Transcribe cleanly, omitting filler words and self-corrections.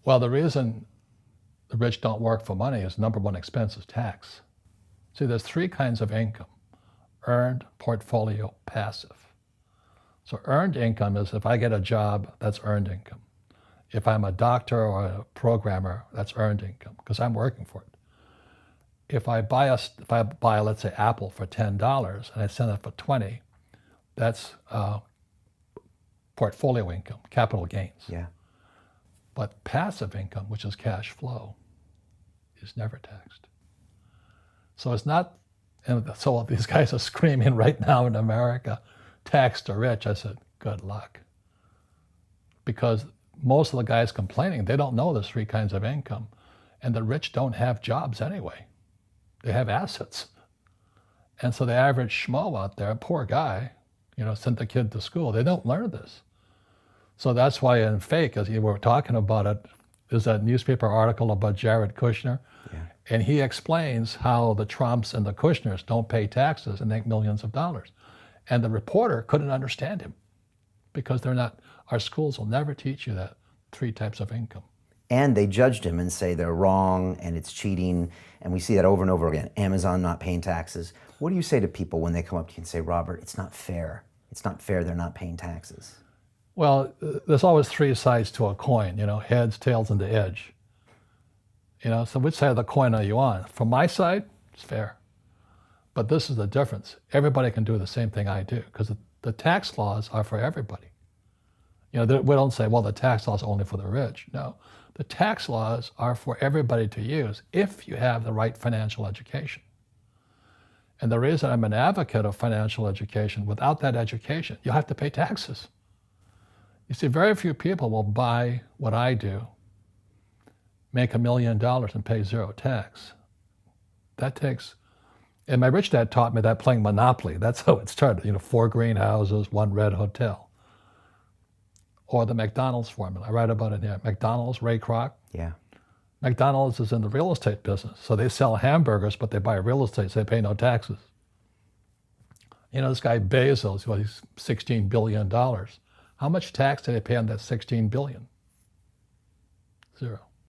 Well, the reason the rich don't work for money is number one expense is tax. See, there's three kinds of income: earned, portfolio, passive. So earned income is if I get a job, that's earned income. If I'm a doctor or a programmer, that's earned income because I'm working for it. If I buy, let's say, Apple for $10 and I sell it for 20, that's portfolio income, capital gains. Yeah. But passive income, which is cash flow, is never taxed. So it's not, and so these guys are screaming right now in America, tax the rich. I said, good luck. Because most of the guys complaining, they don't know there's three kinds of income. And the rich don't have jobs anyway. They have assets. And so the average schmo out there, poor guy, sent the kid to school. They don't learn this. So that's why in Fake, as you were talking about it, there's that newspaper article about Jared Kushner. Yeah. And he explains how the Trumps and the Kushners don't pay taxes and make millions of dollars. And the reporter couldn't understand him because our schools will never teach you that three types of income. And they judged him and say they're wrong and it's cheating. And we see that over and over again. Amazon not paying taxes. What do you say to people when they come up to you and say, Robert, it's not fair. It's not fair they're not paying taxes? Well, there's always three sides to a coin, heads, tails, and the edge. So which side of the coin are you on? From my side, it's fair. But this is the difference. Everybody can do the same thing I do because the tax laws are for everybody. We don't say, well, the tax law is only for the rich. No, the tax laws are for everybody to use if you have the right financial education. And the reason I'm an advocate of financial education, without that education, you have to pay taxes. You see, very few people will buy what I do, make $1 million and pay zero tax. That takes, and my rich dad taught me that playing Monopoly. That's how it started, 4 greenhouses, 1 red hotel. Or the McDonald's formula. I write about it here. McDonald's, Ray Kroc. Yeah. McDonald's is in the real estate business. So they sell hamburgers, but they buy real estate, so they pay no taxes. This guy Bezos, he's $16 billion. How much tax did they pay on that $16 billion? Zero.